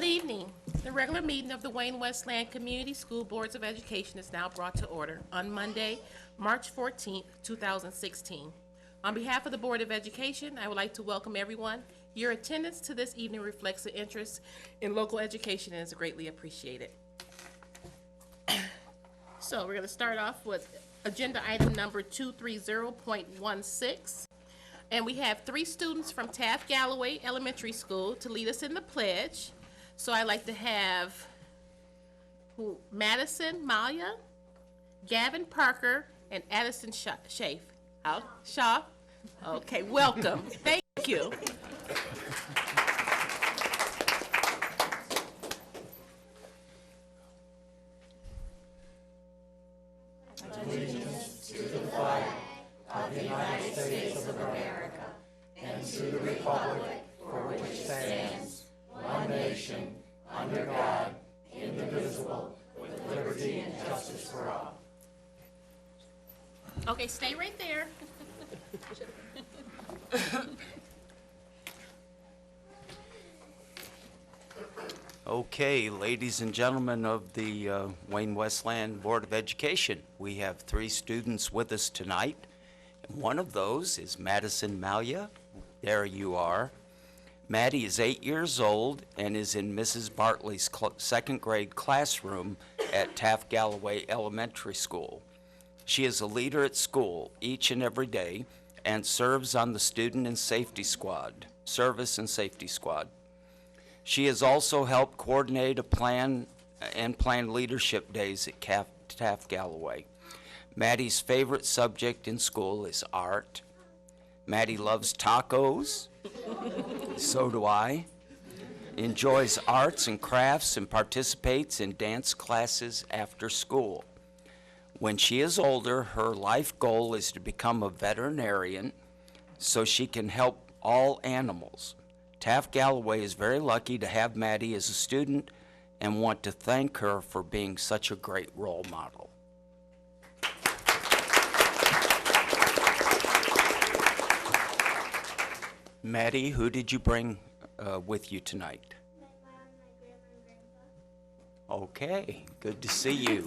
evening. The regular meeting of the Wayne Westland Community School Boards of Education is now brought to order on Monday, March 14th, 2016. On behalf of the Board of Education, I would like to welcome everyone. Your attendance to this evening reflects the interest in local education and is greatly appreciated. So we're going to start off with agenda item number 230.16. And we have 3 students from Taft Galloway Elementary School to lead us in the pledge. So I'd like to have Madison Malia, Gavin Parker, and Addison Shaw. Okay, welcome. Thank you. Okay, stay right there. Okay, ladies and gentlemen of the Wayne Westland Board of Education, we have 3 students with us tonight. And one of those is Madison Malia. There you are. Maddie is 8 years old and is in Mrs. Bartley's second grade classroom at Taft Galloway Elementary School. She is a leader at school each and every day and serves on the Student and Safety Squad, Service and Safety Squad. She has also helped coordinate a plan leadership days at Taft Galloway. Maddie's favorite subject in school is art. Maddie loves tacos. So do I. Enjoys arts and crafts and participates in dance classes after school. When she is older, her life goal is to become a veterinarian so she can help all animals. Taft Galloway is very lucky to have Maddie as a student and want to thank her for being such a great role model. Maddie, who did you bring with you tonight? My mom, my grandma, and grandpa. Okay, good to see you.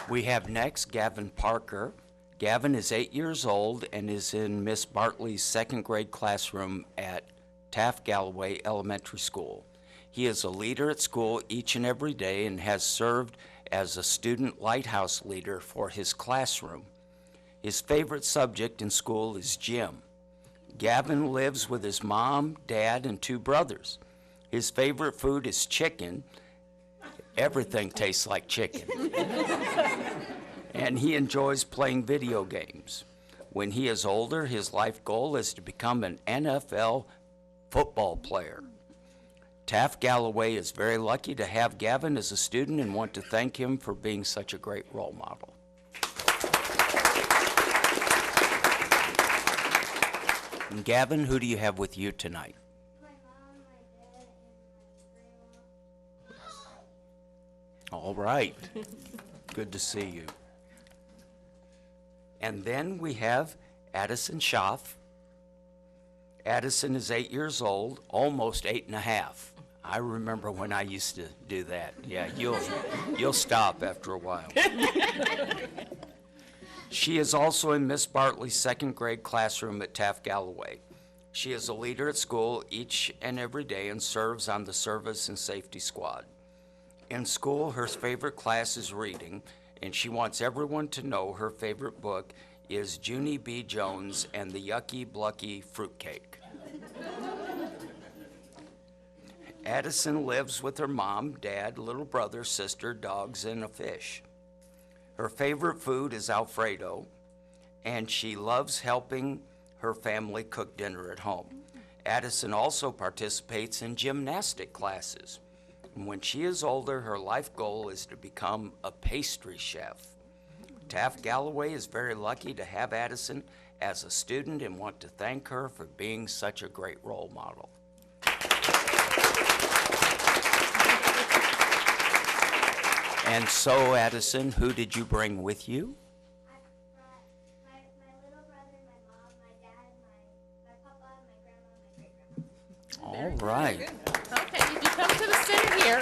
We have next Gavin Parker. Gavin is 8 years old and is in Miss Bartley's second grade classroom at Taft Galloway Elementary School. He is a leader at school each and every day and has served as a student lighthouse leader for his classroom. His favorite subject in school is gym. Gavin lives with his mom, dad, and 2 brothers. His favorite food is chicken. Everything tastes like chicken. And he enjoys playing video games. When he is older, his life goal is to become an NFL football player. Taft Galloway is very lucky to have Gavin as a student and want to thank him for being such a great role model. And Gavin, who do you have with you tonight? My mom, my dad, and my grandma. All right. Good to see you. And then we have Addison Schaff. Addison is 8 years old, almost 8.5. I remember when I used to do that. Yeah, you'll stop after a while. She is also in Miss Bartley's second grade classroom at Taft Galloway. She is a leader at school each and every day and serves on the Service and Safety Squad. In school, her favorite class is reading, and she wants everyone to know her favorite book is Junie B. Jones and the Yucky Blucky Fruitcake. Addison lives with her mom, dad, little brother, sister, dogs, and a fish. Her favorite food is Alfredo, and she loves helping her family cook dinner at home. Addison also participates in gymnastic classes. And when she is older, her life goal is to become a pastry chef. Taft Galloway is very lucky to have Addison as a student and want to thank her for being such a great role model. And so, Addison, who did you bring with you? I brought my little brother, my mom, my dad, my papa, my grandma, and my great-grandma. All right. Okay, if you come to the center here,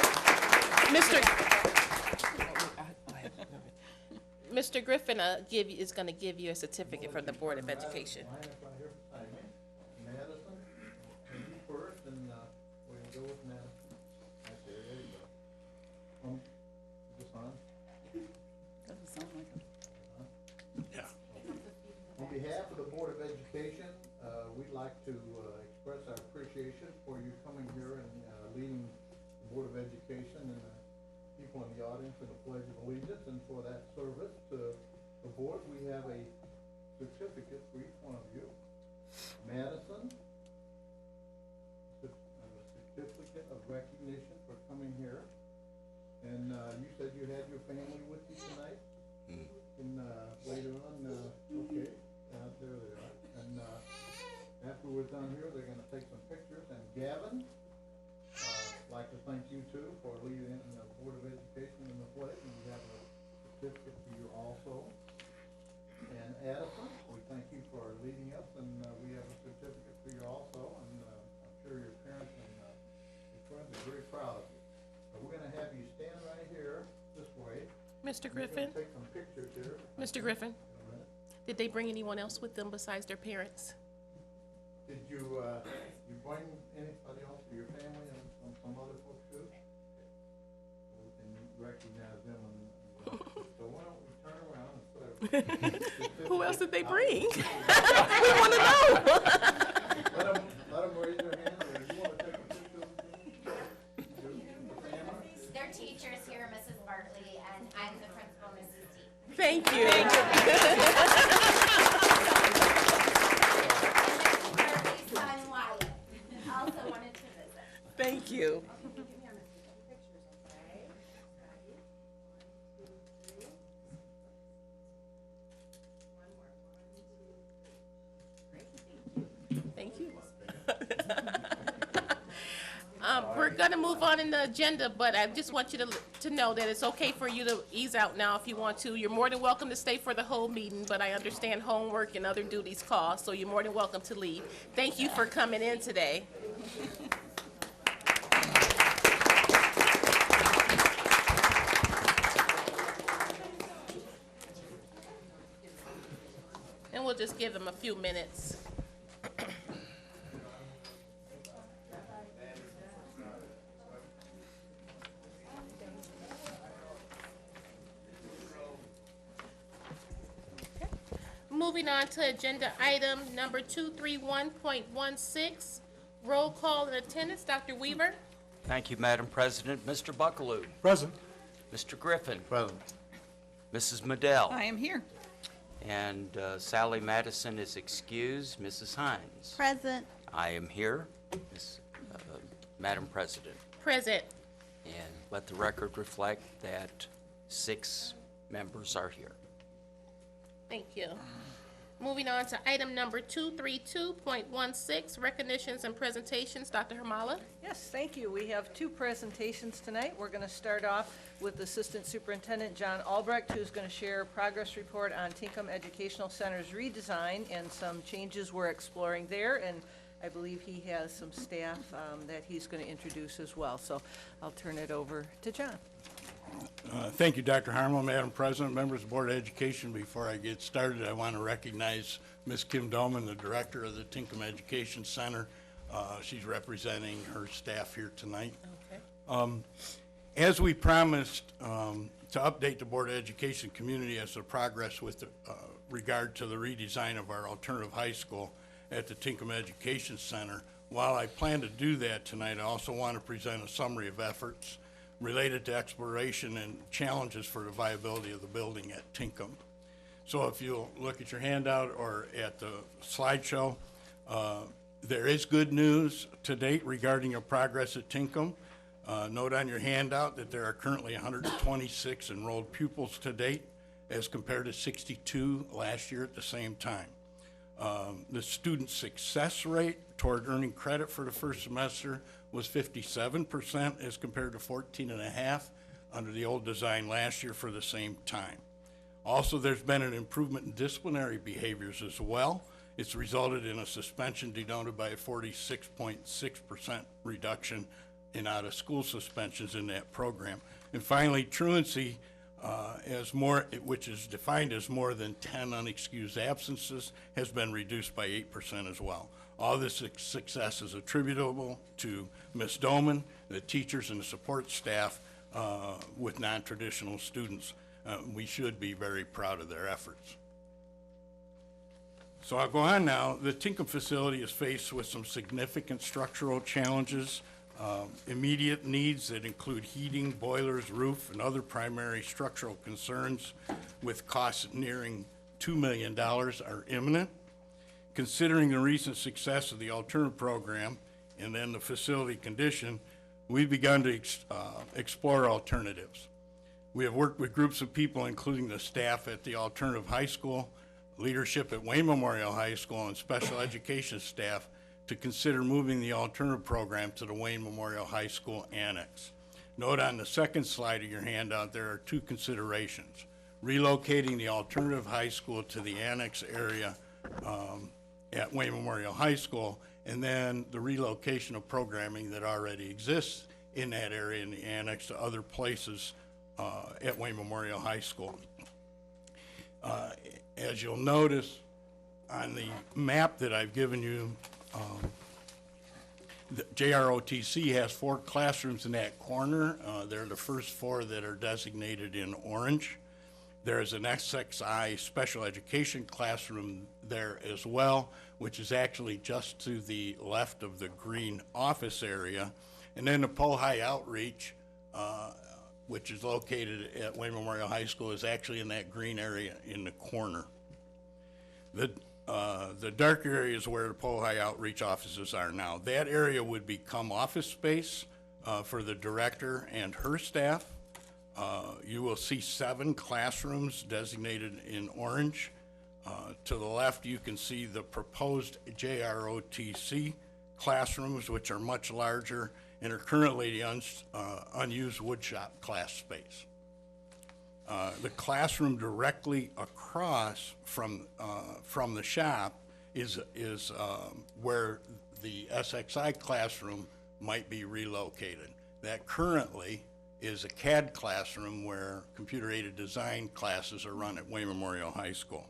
Mr. Griffin is going to give you a certificate from the Board of Education. Line up right here beside me. Madison, and you first, and, we're gonna go with Madison. Right there you go. Is this on? Doesn't sound like it. On behalf of the Board of Education, we'd like to, express our appreciation for you coming here and, leading the Board of Education and the people in the audience in the Pledge of Allegiance, and for that service to the board. We have a certificate for each one of you. Madison, a certificate of recognition for coming here. And, you said you had your family with you tonight? And, later on, okay, there they are. And, after we're done here, they're gonna take some pictures. And Gavin, like to thank you too for leading in the Board of Education in the pledge, and we have a certificate for you also. And Addison, we thank you for leading us, and, we have a certificate for you also, and, I'm sure your parents and, your friends are very proud of you. So we're gonna have you stand right here, this way. Mr. We're Griffin, gonna take some pictures here. Mr. Griffin, In a minute. did they bring anyone else with them besides their parents? Did you, you bring anybody else for your family and some other folks too? We can recognize them and, so why don't we turn around and put a. Who else did they bring? We want to know. Let them raise their hand, or you wanna take a picture of them? The family? Their teachers here, Mrs. Barkley, and I'm the principal, Mrs. D. Thank you. And Mrs. Barkley's son, Wyatt, also wanted to visit. Thank you. Thank you. We're gonna move on in the agenda, but I just want you to know that it's okay for you to ease out now if you want to. You're more than welcome to stay for the whole meeting, but I understand homework and other duties call, so you're more than welcome to leave. Thank you for coming in today. And we'll just give them a few minutes. Moving on to agenda item number 231.16, roll call and attendance. Dr. Weaver? Thank you, Madam President. Mr. Buckaloo? Present. Mr. Griffin? Present. Mrs. Madell? I am here. And Sally Madison is excused. Mrs. Hines? Present. I am here, Madam President. Present. And let the record reflect that 6 members are here. Thank you. Moving on to item number 232.16, recognitions and presentations. Dr. Hermala? Yes, thank you. We have 2 presentations tonight. We're going to start off with Assistant Superintendent John Albrecht, who's going to share a progress report on Tinkham Educational Center's redesign and some changes we're exploring there. And I believe he has some staff that he's going to introduce as well. So I'll turn it over to John. Thank you, Dr. Harmel, Madam President, members of the Board of Education. Before I get started, I want to recognize Ms. Kim Doman, the director of the Tinkham Education Center. She's representing her staff here tonight. Okay. As we promised to update the Board of Education community as to progress with regard to the redesign of our alternative high school at the Tinkham Education Center, while I plan to do that tonight, I also want to present a summary of efforts related to exploration and challenges for the viability of the building at Tinkham. So if you'll look at your handout or at the slideshow, there is good news to date regarding your progress at Tinkham. Note on your handout that there are currently 126 enrolled pupils to date as compared to 62 last year at the same time. The student success rate toward earning credit for the first semester was 57% as compared to 14.5% under the old design last year for the same time. Also, there's been an improvement in disciplinary behaviors as well, It's resulted in a suspension denoted by a 46.6% reduction in out-of-school suspensions in that program. And finally, truancy, which is defined as more than 10 unexcused absences, has been reduced by 8% as well. All this success is attributable to Ms. Doman, the teachers and the support staff with non-traditional students. We should be very proud of their efforts. So I'll go on now. The Tinkham facility is faced with some significant structural challenges, immediate needs that include heating, boilers, roof, and other primary structural concerns with costs nearing $2 million are imminent. Considering the recent success of the alternative program and then the facility condition, we've begun to explore alternatives. We have worked with groups of people, including the staff at the alternative high school, leadership at Wayne Memorial High School, and special education staff to consider moving the alternative program to the Wayne Memorial High School annex. Note on the second slide of your handout, there are two considerations: relocating the alternative high school to the annex area at Wayne Memorial High School, and then the relocation of programming that already exists in that area in the annex to other places at Wayne Memorial High School. As you'll notice on the map that I've given you, the JROTC has 4 classrooms in that corner. They're the first 4 that are designated in orange. There's an SXI special education classroom there as well, which is actually just to the left of the green office area. And then the Pohai Outreach, which is located at Wayne Memorial High School, is actually in that green area in the corner. The dark area is where the Pohai Outreach offices are now. That area would become office space for the director and her staff. You will see 7 classrooms designated in orange. To the left, you can see the proposed JROTC classrooms, which are much larger and are currently the unused woodshop class space. The classroom directly across from the shop is where the SXI classroom might be relocated. That currently is a CAD classroom where computer-aided design classes are run at Wayne Memorial High School.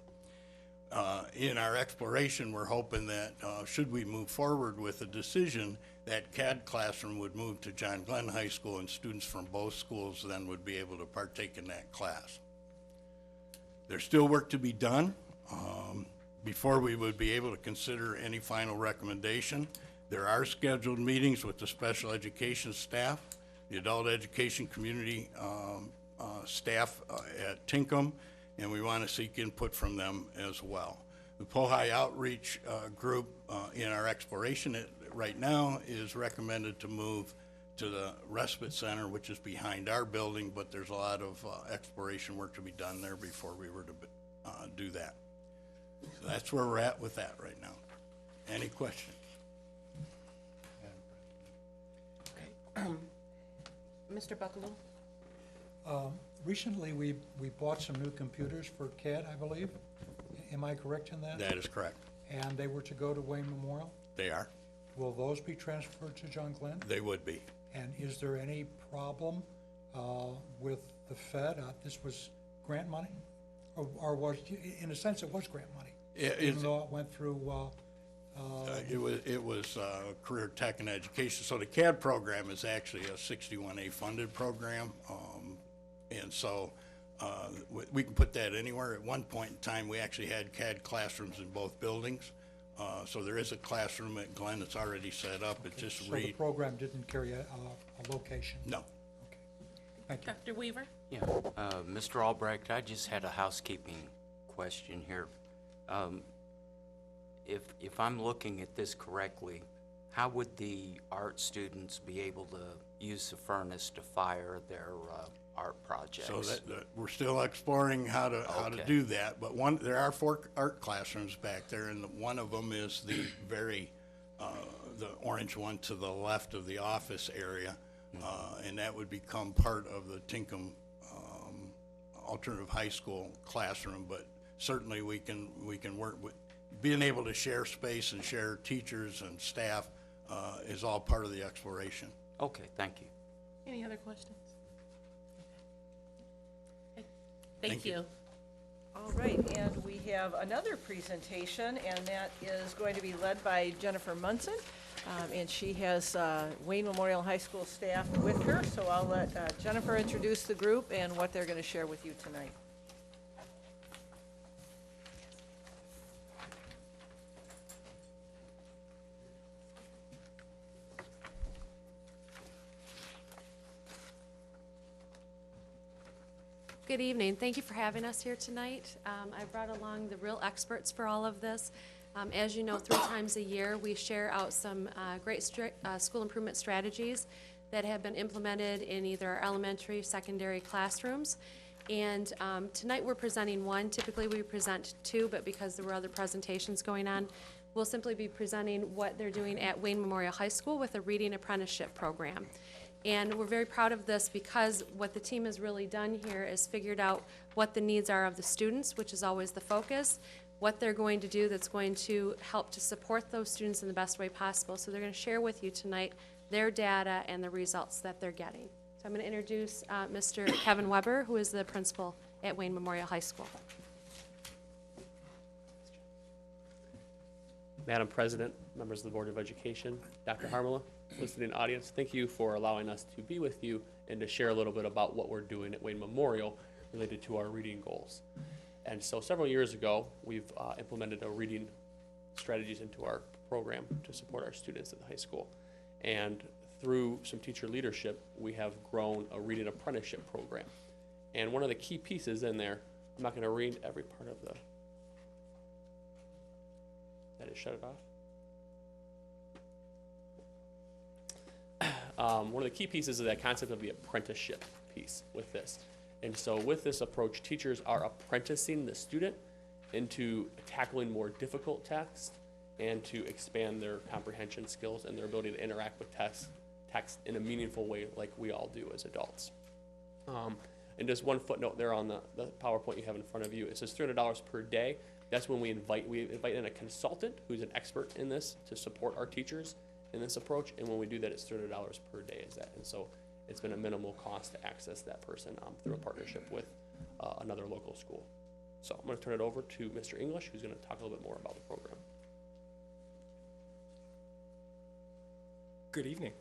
In our exploration, we're hoping that should we move forward with a decision, that CAD classroom would move to John Glenn High School, and students from both schools then would be able to partake in that class. There's still work to be done before we would be able to consider any final recommendation. There are scheduled meetings with the special education staff, the adult education community staff at Tinkham, and we want to seek input from them as well. The Pohai Outreach group in our exploration right now is recommended to move to the respite center, which is behind our building, but there's a lot of exploration work to be done there before we were to do that. So that's where we're at with that right now. Any questions? Mr. Buckaloo? Recently, we bought some new computers for CAD, I believe. Am I correct in that? That is correct. And they were to go to Wayne Memorial? They are. Will those be transferred to John Glenn? They would be. And is there any problem with the Fed? This was grant money? Or was, in a sense, it was grant money? Even though it went through... It was career tech and education. So the CAD program is actually a 61A funded program. And so we can put that anywhere. At one point in time, we actually had CAD classrooms in both buildings. So there is a classroom at Glenn that's already set up. It's just So the program didn't carry a location? No. Okay. Thank you. Dr. Weaver? Yeah, Mr. Albrecht, I just had a housekeeping question here. If I'm looking at this correctly, how would the art students be able to use the furnace to fire their art projects? So we're still exploring how to do that. But there are 4 art classrooms back there, and one of them is the the orange one to the left of the office area, and that would become part of the Tinkham Alternative High School classroom. But certainly we can work with being able to share space and share teachers and staff is all part of the exploration. Okay, thank you. Any other questions? Okay. Thank Thank you. you. All right, and we have another presentation, and that is going to be led by Jennifer Munson. And she has Wayne Memorial High School staff with her, so I'll let Jennifer introduce the group and what they're going to share with you tonight. Good evening. Thank you for having us here tonight. I brought along the real experts for all of this. As you know, 3 times a year, we share out some great school improvement strategies that have been implemented in either our elementary, secondary classrooms. And tonight we're presenting one. Typically we present 2, but because there were other presentations going on, we'll simply be presenting what they're doing at Wayne Memorial High School with a reading apprenticeship program. And we're very proud of this because what the team has really done here is figured out what the needs are of the students, which is always the focus, what they're going to do that's going to help to support those students in the best way possible. So they're going to share with you tonight their data and the results that they're getting. So I'm going to introduce Mr. Kevin Weber, who is the principal at Wayne Memorial High School. Madam President, members of the Board of Education, Dr. Harmala, listening audience, thank you for allowing us to be with you and to share a little bit about what we're doing at Wayne Memorial related to our reading goals. And so several years ago, we've implemented a reading strategies into our program to support our students at the high school. And through some teacher leadership, we have grown a reading apprenticeship program. And one of the key pieces in there, I'm not going to read every part of the, that is shut it off. One of the key pieces is that concept of the apprenticeship piece with this. And so with this approach, teachers are apprenticing the student into tackling more difficult texts and to expand their comprehension skills and their ability to interact with text in a meaningful way like we all do as adults. And just one footnote there on the PowerPoint you have in front of you, it says $300 per day. That's when we invite in a consultant who's an expert in this to support our teachers in this approach, and when we do that, it's $300 per day is that. And so it's been a minimal cost to access that person through a partnership with another local school. So I'm going to turn it over to Mr. English, who's going to talk a little bit more about the program. Good evening.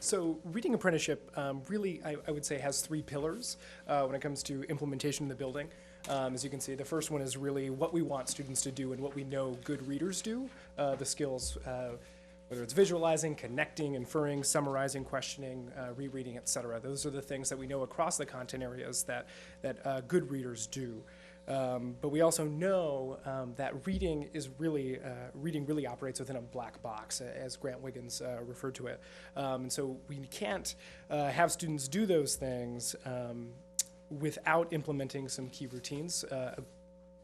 So reading apprenticeship really, I would say, has 3 pillars when it comes to implementation in the building. As you can see, the first one is really what we want students to do and what we know good readers do, the skills, whether it's visualizing, connecting, inferring, summarizing, questioning, rereading, etc. Those are the things that we know across the content areas that good readers do. But we also know that reading really operates within a black box, as Grant Wiggins referred to it. And so we can't have students do those things without implementing some key routines,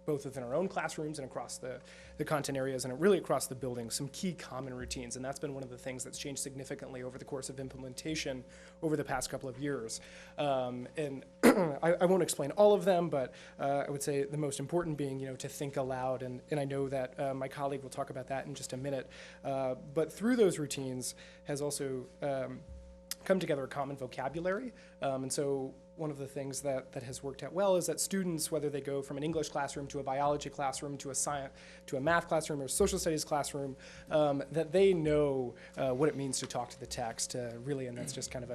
both within our own classrooms and across the content areas and really across the building, some key common routines. And that's been one of the things that's changed significantly over the course of implementation over the past couple of years. And I won't explain all of them, but I would say the most important being, to think aloud. And I know that my colleague will talk about that in just a minute. But through those routines has also come together a common vocabulary. And so one of the things that has worked out well is that students, whether they go from an English classroom to a biology classroom to a math classroom or social studies classroom, that they know what it means to talk to the text, really, and that's just kind of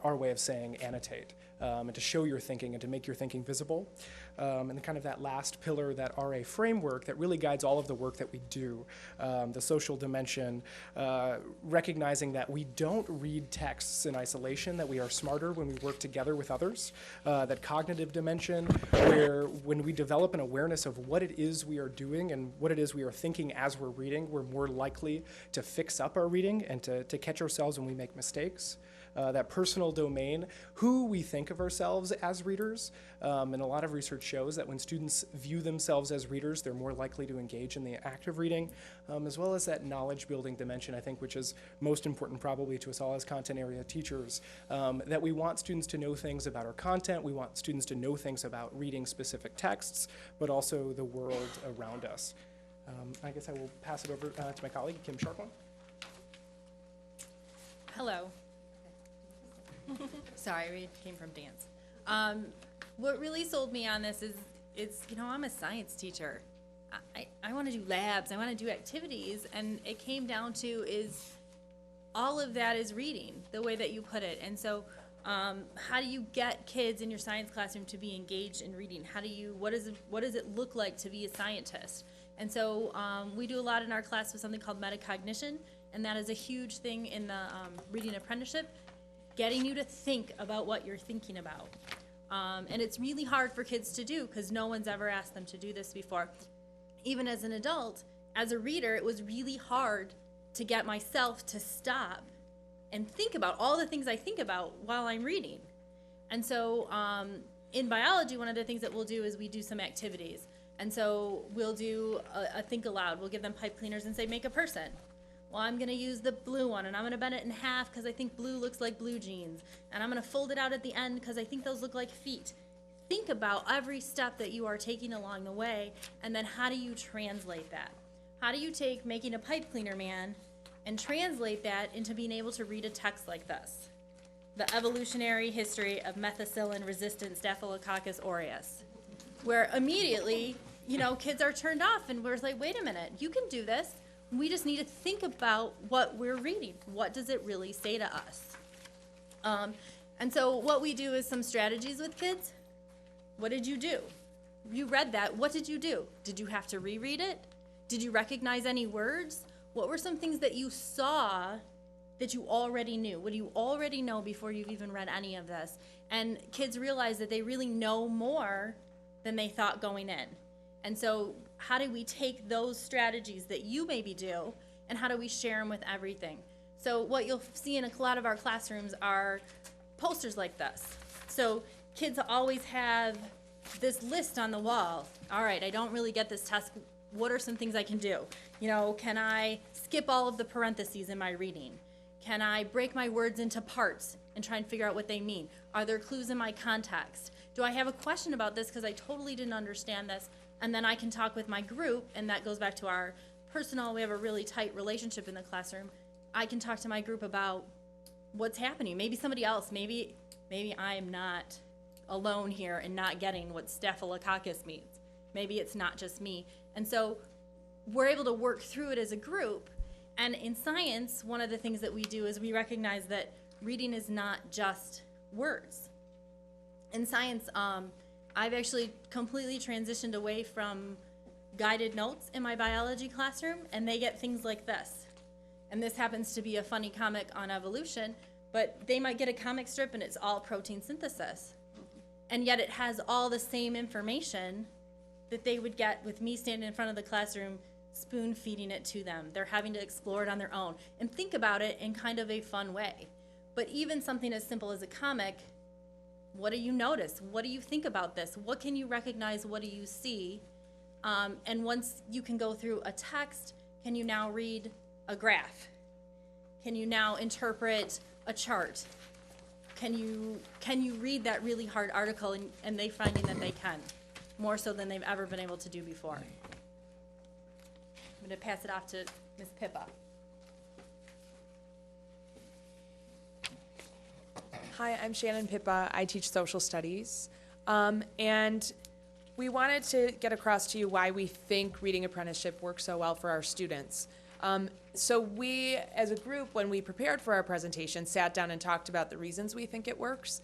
our way of saying annotate, and to show your thinking and to make your thinking visible. And kind of that last pillar, that RA framework that really guides all of the work that we do, the social dimension, recognizing that we don't read texts in isolation, that we are smarter when we work together with others, that cognitive dimension, where when we develop an awareness of what it is we are doing and what it is we are thinking as we're reading, we're more likely to fix up our reading and to catch ourselves when we make mistakes. That personal domain, who we think of ourselves as readers, and a lot of research shows that when students view themselves as readers, they're more likely to engage in the act of reading, as well as that knowledge building dimension, I think, which is most important probably to us all as content area teachers, that we want students to know things about our content, we want students to know things about reading specific texts, but also the world around us. I guess I will pass it over to my colleague, Kim Sharplin. Hello. Sorry, we came from dance. What really sold me on this is I'm a science teacher. I want to do labs, I want to do activities, and it came down to is all of that is reading, the way that you put it. And so how do you get kids in your science classroom to be engaged in reading? What does it look like to be a scientist? And so we do a lot in our class with something called metacognition, and that is a huge thing in the reading apprenticeship, getting you to think about what you're thinking about. And it's really hard for kids to do because no one's ever asked them to do this before. Even as an adult, as a reader, it was really hard to get myself to stop and think about all the things I think about while I'm reading. And so in biology, one of the things that we'll do is we do some activities. And so we'll do a think aloud. We'll give them pipe cleaners and say, make a person. Well, I'm gonna use the blue one and I'm gonna bend it in half because I think blue looks like blue jeans. And I'm gonna fold it out at the end because I think those look like feet. Think about every step that you are taking along the way, and then how do you translate that? How do you take making a pipe cleaner man and translate that into being able to read a text like this? The evolutionary history of methicillin-resistant Staphylococcus aureus, where immediately, kids are turned off and we're like, wait a minute, you can do this. We just need to think about what we're reading. What does it really say to us? And so what we do is some strategies with kids. What did you do? You read that. What did you do? Did you have to reread it? Did you recognize any words? What were some things that you saw that you already knew? What do you already know before you've even read any of this? And kids realize that they really know more than they thought going in. And so how do we take those strategies that you maybe do, and how do we share them with everything? So what you'll see in a lot of our classrooms are posters like this. So kids always have this list on the wall. All right, I don't really get this test. What are some things I can do? Can I skip all of the parentheses in my reading? Can I break my words into parts and try and figure out what they mean? Are there clues in my context? Do I have a question about this because I totally didn't understand this? And then I can talk with my group, and that goes back to our personal, we have a really tight relationship in the classroom. I can talk to my group about what's happening. Maybe somebody else, maybe I am not alone here and not getting what Staphylococcus means. Maybe it's not just me. And so we're able to work through it as a group. And in science, one of the things that we do is we recognize that reading is not just words. In science, I've actually completely transitioned away from guided notes in my biology classroom, and they get things like this. And this happens to be a funny comic on evolution, but they might get a comic strip and it's all protein synthesis. And yet it has all the same information that they would get with me standing in front of the classroom spoon feeding it to them. They're having to explore it on their own and think about it in kind of a fun way. But even something as simple as a comic, what do you notice? What do you think about this? What can you recognize? What do you see? And once you can go through a text, can you now read a graph? Can you now interpret a chart? Can you read that really hard article and they finding that they can, more so than they've ever been able to do before? I'm going to pass it off to Ms. Pippa. Hi, I'm Shannon Pippa. I teach social studies. And we wanted to get across to you why we think Reading Apprenticeship works so well for our students. So we, as a group, when we prepared for our presentation, sat down and talked about the reasons we think it works.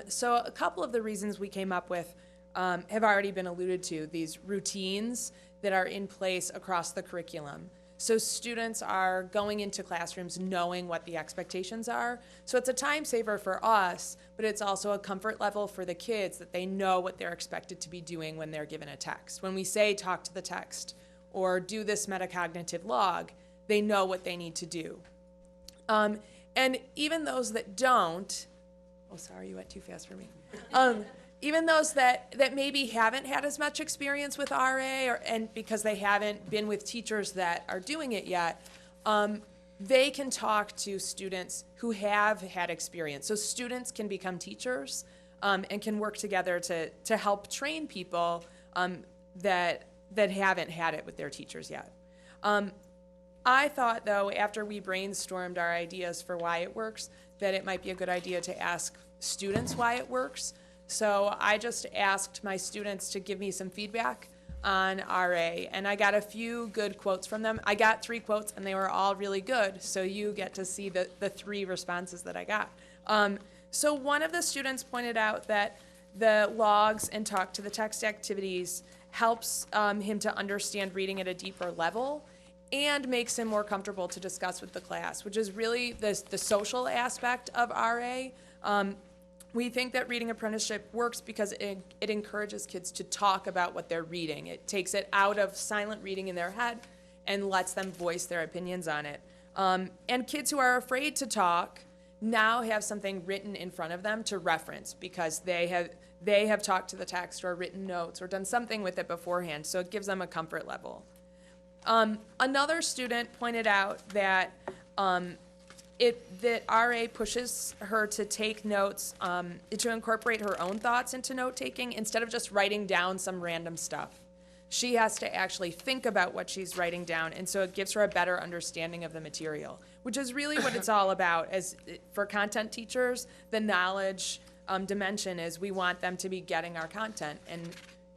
So a couple of the reasons we came up with have already been alluded to, these routines that are in place across the curriculum. So students are going into classrooms knowing what the expectations are. So it's a time saver for us, but it's also a comfort level for the kids that they know what they're expected to be doing when they're given a text. When we say talk to the text or do this metacognitive log, they know what they need to do. And even those that don't, oh, sorry, you went too fast for me. Even those that maybe haven't had as much experience with RA, and because they haven't been with teachers that are doing it yet, they can talk to students who have had experience. So students can become teachers and can work together to help train people that that haven't had it with their teachers yet. I thought, though, after we brainstormed our ideas for why it works, that it might be a good idea to ask students why it works. So I just asked my students to give me some feedback on RA, and I got a few good quotes from them. I got 3 quotes, and they were all really good, so you get to see the 3 responses that I got. So one of the students pointed out that the logs and talk to the text activities helps him to understand reading at a deeper level and makes him more comfortable to discuss with the class, which is really the social aspect of RA. We think that reading apprenticeship works because it encourages kids to talk about what they're reading. It takes it out of silent reading in their head and lets them voice their opinions on it. And kids who are afraid to talk now have something written in front of them to reference because they have talked to the text or written notes or done something with it beforehand, so it gives them a comfort level. Another student pointed out that that RA pushes her to take notes, to incorporate her own thoughts into note-taking instead of just writing down some random stuff. She has to actually think about what she's writing down, and so it gives her a better understanding of the material, which is really what it's all about. As for content teachers, the knowledge dimension is we want them to be getting our content,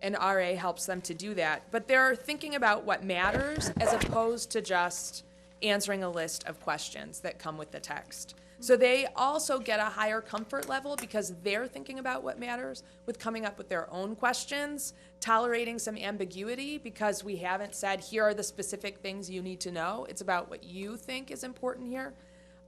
and RA helps them to do that. But they're thinking about what matters as opposed to just answering a list of questions that come with the text. So they also get a higher comfort level because they're thinking about what matters with coming up with their own questions, tolerating some ambiguity because we haven't said, here are the specific things you need to know. It's about what you think is important here.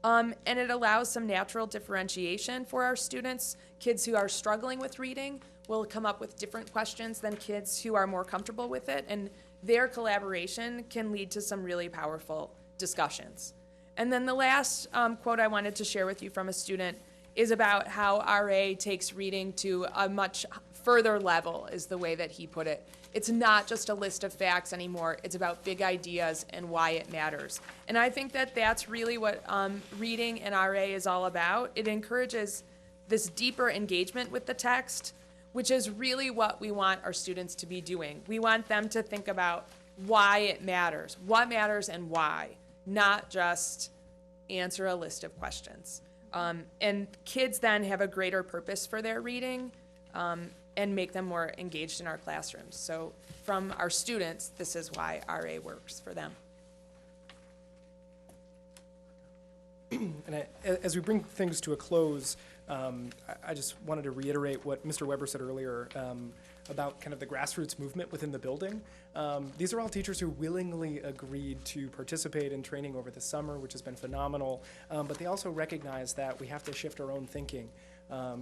And it allows some natural differentiation for our students. Kids who are struggling with reading will come up with different questions than kids who are more comfortable with it, and their collaboration can lead to some really powerful discussions. And then the last quote I wanted to share with you from a student is about how RA takes reading to a much further level, is the way that he put it. It's not just a list of facts anymore. It's about big ideas and why it matters. And I think that that's really what reading in RA is all about. It encourages this deeper engagement with the text, which is really what we want our students to be doing. We want them to think about why it matters, what matters and why, not just answer a list of questions. And kids then have a greater purpose for their reading and make them more engaged in our classrooms. So from our students, this is why RA works for them. And as we bring things to a close, I just wanted to reiterate what Mr. Weber said earlier about kind of the grassroots movement within the building. These are all teachers who willingly agreed to participate in training over the summer, which has been phenomenal, but they also recognize that we have to shift our own thinking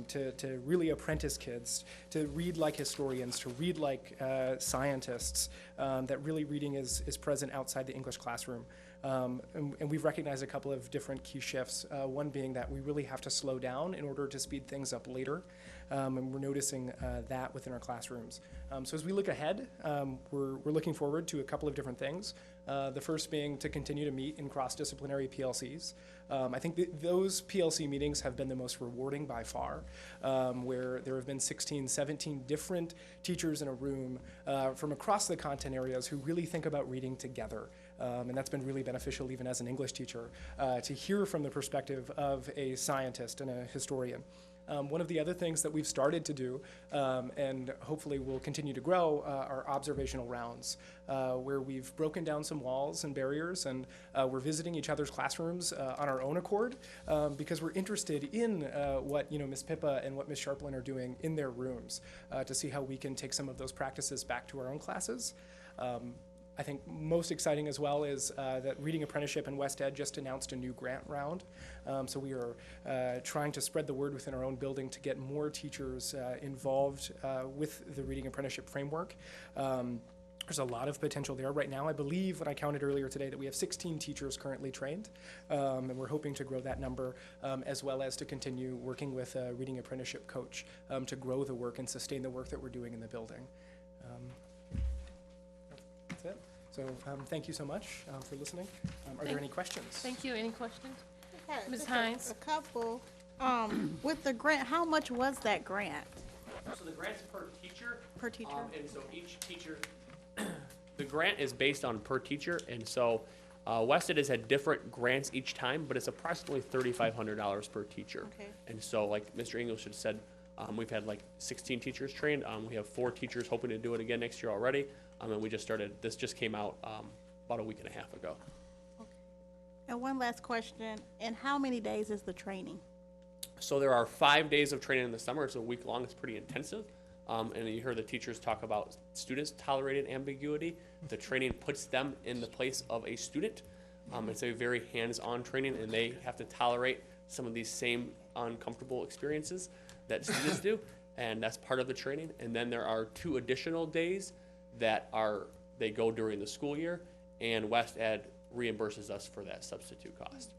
to really apprentice kids, to read like historians, to read like scientists, that really reading is present outside the English classroom. And we've recognized a couple of different key shifts, one being that we really have to slow down in order to speed things up later, and we're noticing that within our classrooms. So as we look ahead, we're looking forward to a couple of different things. The first being to continue to meet in cross-disciplinary PLCs. I think those PLC meetings have been the most rewarding by far, where there have been 16, 17 different teachers in a room from across the content areas who really think about reading together. And that's been really beneficial even as an English teacher, to hear from the perspective of a scientist and a historian. One of the other things that we've started to do, and hopefully will continue to grow, are observational rounds, where we've broken down some walls and barriers, and we're visiting each other's classrooms on our own accord, because we're interested in what Ms. Pippa and what Ms. Sharplin are doing in their rooms, to see how we can take some of those practices back to our own classes. I think most exciting as well is that Reading Apprenticeship and West Ed just announced a new grant round. So we are trying to spread the word within our own building to get more teachers involved with the Reading Apprenticeship framework. There's a lot of potential there. Right now, I believe, when I counted earlier today, that we have 16 teachers currently trained, and we're hoping to grow that number, as well as to continue working with a Reading Apprenticeship coach to grow the work and sustain the work that we're doing in the building. That's it. So thank you so much for listening. Are there any questions? Thank you. Any questions? Okay, Ms. just Hines? A couple. With the grant, how much was that grant? So the grant's per teacher. Per teacher? And so each teacher The grant is based on per teacher, and so Wested has had different grants each time, but it's approximately $3,500 per teacher. Okay. And so, like Mr. English had said, we've had like 16 teachers trained. We have 4 teachers hoping to do it again next year already. And we just started, this just came out about a week and a half ago. And one last question, and how many days is the training? So there are 5 days of training in the summer. It's a week long. It's pretty intensive. And you heard the teachers talk about students tolerating ambiguity. The training puts them in the place of a student. It's a very hands-on training, and they have to tolerate some of these same uncomfortable experiences that students do, and that's part of the training. And then there are 2 additional days that they go during the school year, and West Ed reimburses us for that substitute cost.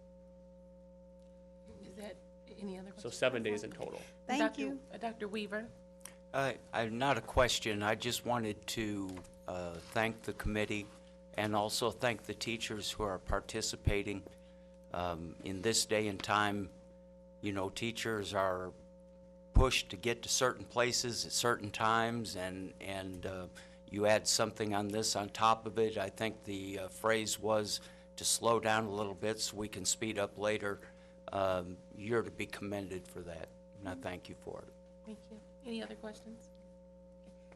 Is that any other So questions? 7 days in total. Thank you. Dr. Weaver? Not a question. I just wanted to thank the committee and also thank the teachers who are participating. In this day and time, you know, teachers are pushed to get to certain places at certain times, and you add something on this on top of it. I think the phrase was to slow down a little bit so we can speed up later. You're to be commended for that, and I thank you for it. Thank you. Any other questions?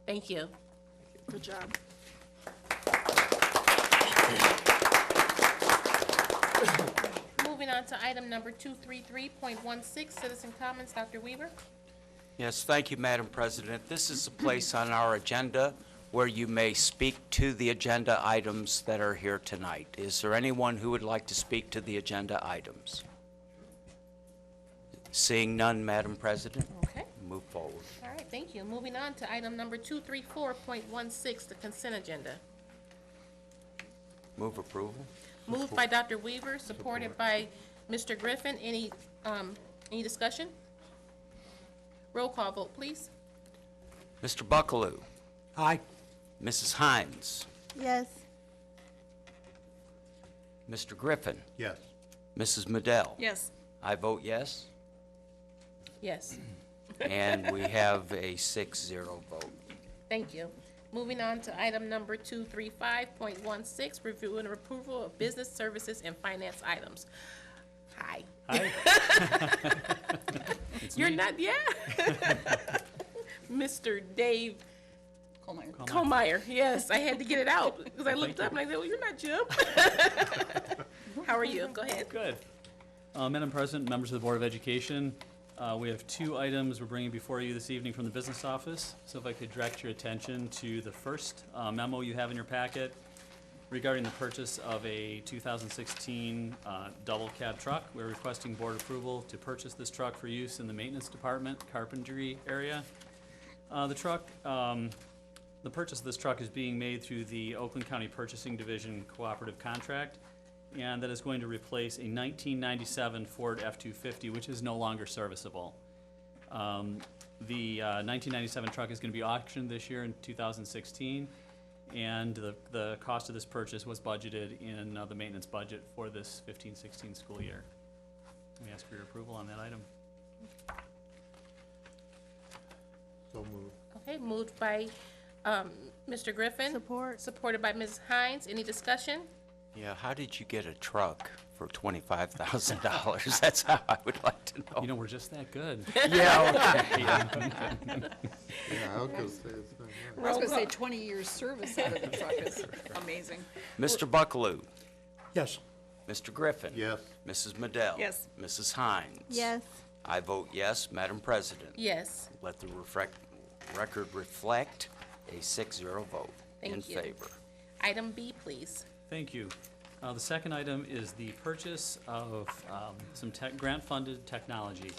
Thank you. Good job. Moving on to item number 233.16, citizen comments. Dr. Weaver? Yes, thank you, Madam President. This is a place on our agenda where you may speak to the agenda items that are here tonight. Is there anyone who would like to speak to the agenda items? Seeing none, Madam President, Okay. move forward. All right, thank you. Moving on to item number 234.16, the consent agenda. Move approval. Moved by Dr. Weaver, supported by Mr. Griffin. Any discussion? Roll call vote, please. Mr. Buckaloo, Aye. Mrs. Hines, Yes. Mr. Griffin, Yes. Mrs. Madell. Yes. I vote yes, Yes. and we have a 6-0 vote. Thank you. Moving on to item number 235.16, review and approval of business services and finance items. Hi. Hi. You're not, yeah. Mr. Dave Colmeyer, yes, I had to get it out, because I looked up and I said, well, you're not Jim. How are you? Go ahead. Good. Madam President, members of the Board of Education, we have 2 items we're bringing before you this evening from the business office. So if I could direct your attention to the first memo you have in your packet regarding the purchase of a 2016 double cab truck. We're requesting board approval to purchase this truck for use in the maintenance department, carpentry area. The purchase of this truck is being made through the Oakland County Purchasing Division cooperative contract, and that is going to replace a 1997 Ford F-250, which is no longer serviceable. The 1997 truck is going to be auctioned this year in 2016, and the cost of this purchase was budgeted in the maintenance budget for this 15-16 school year. We ask for your approval on that item. So moved. Okay, moved by Mr. Griffin. Support. Supported by Ms. Hines. Any discussion? Yeah, how did you get a truck for $25,000? That's how I would like to know. You know, we're just that good. Yeah, okay. Yeah, I was gonna say it's not right. I was gonna say 20 years service out of the truck is amazing. Mr. Buckaloo, Yes. Mr. Griffin. Yes. Mrs. Madell. Yes. Mrs. Hines. Yes. I vote yes, Madam President. Yes. Let the record reflect a 6-0 vote in Thank you. favor. Item B, please. Thank you. The second item is the purchase of some grant-funded technology.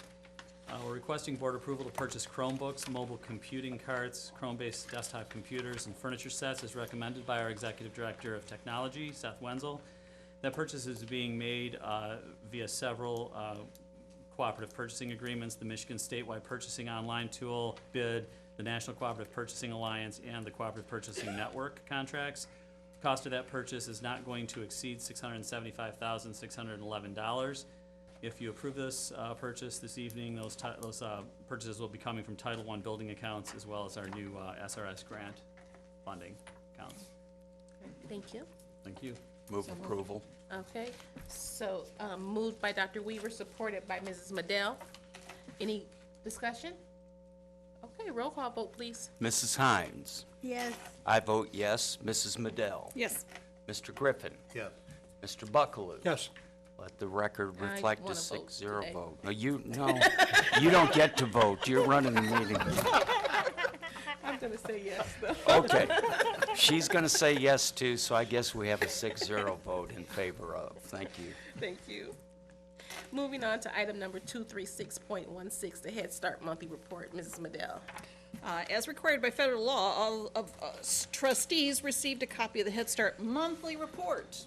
We're requesting board approval to purchase Chromebooks, mobile computing carts, Chrome-based desktop computers, and furniture sets as recommended by our Executive Director of Technology, Seth Wenzel. That purchase is being made via several cooperative purchasing agreements, the Michigan Statewide Purchasing Online Tool, BID, the National Cooperative Purchasing Alliance, and the Cooperative Purchasing Network contracts. The cost of that purchase is not going to exceed $675,611. If you approve this purchase this evening, those purchases will be coming from Title I building accounts as well as our new SRS grant funding accounts. Thank you. Thank you. Move approval. Okay, so moved by Dr. Weaver, supported by Mrs. Madell. Any discussion? Okay, roll call vote, please. Mrs. Hines. Yes. I vote yes. Mrs. Madell. Yes. Mr. Griffin. Yes. Mr. Buckaloo. Yes. Let the record I reflect a wanna vote 6-0 today. vote. No, you don't get to vote. You're running the meeting. I'm gonna say yes, though. Okay. She's going to say yes, too, so I guess we have a 6-0 vote in favor of. Thank you. Thank you. Moving on to item number 236.16, the Head Start Monthly Report. Mrs. Madell. As required by federal law, all of us trustees received a copy of the Head Start Monthly Report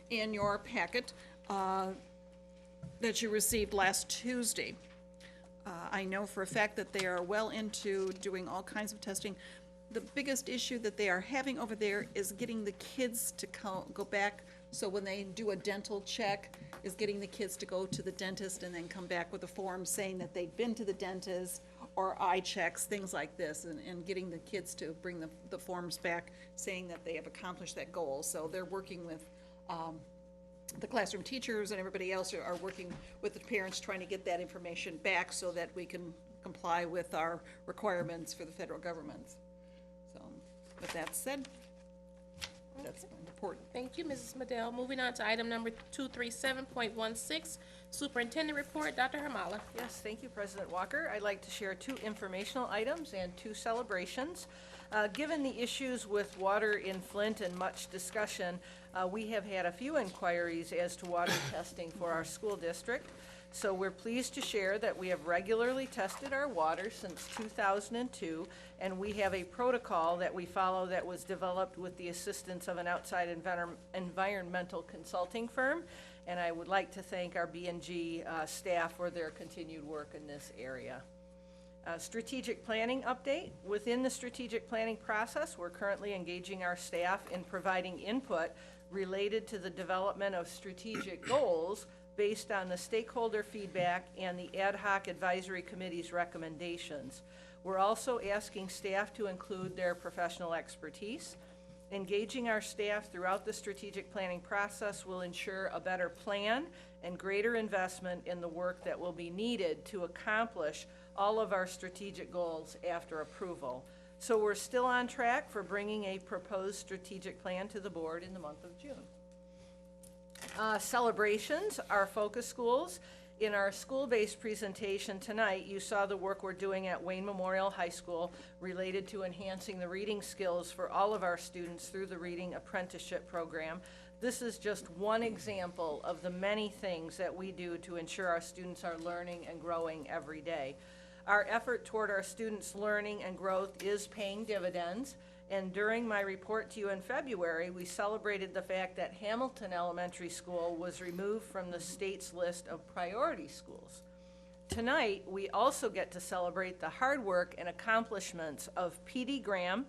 in your packet that you received last Tuesday. I know for a fact that they are well into doing all kinds of testing. The biggest issue that they are having over there is getting the kids to go back, so when they do a dental check, is getting the kids to go to the dentist and then come back with a form saying that they've been to the dentist, or eye checks, things like this, and getting the kids to bring the forms back saying that they have accomplished that goal. So they're working with the classroom teachers and everybody else are working with the parents, trying to get that information back so that we can comply with our requirements for the federal government. So, with that said, that's my report. Thank you, Mrs. Madell. Moving on to item number 237.16, Superintendent Report. Dr. Hamala. Yes, thank you, President Walker. I'd like to share 2 informational items and 2 celebrations. Given the issues with water in Flint and much discussion, we have had a few inquiries as to water testing for our school district. So we're pleased to share that we have regularly tested our water since 2002, and we have a protocol that we follow that was developed with the assistance of an outside environmental consulting firm. And I would like to thank our B&G staff for their continued work in this area. Strategic planning update. Within the strategic planning process, we're currently engaging our staff in providing input related to the development of strategic goals based on the stakeholder feedback and the ad hoc advisory committee's recommendations. We're also asking staff to include their professional expertise. Engaging our staff throughout the strategic planning process will ensure a better plan and greater investment in the work that will be needed to accomplish all of our strategic goals after approval. So we're still on track for bringing a proposed strategic plan to the board in the month of June. Celebrations, our focus schools. In our school-based presentation tonight, you saw the work we're doing at Wayne Memorial High School related to enhancing the reading skills for all of our students through the Reading Apprenticeship Program. This is just one example of the many things that we do to ensure our students are learning and growing every day. Our effort toward our students' learning and growth is paying dividends. And during my report to you in February, we celebrated the fact that Hamilton Elementary School was removed from the state's list of priority schools. Tonight, we also get to celebrate the hard work and accomplishments of P.D. Graham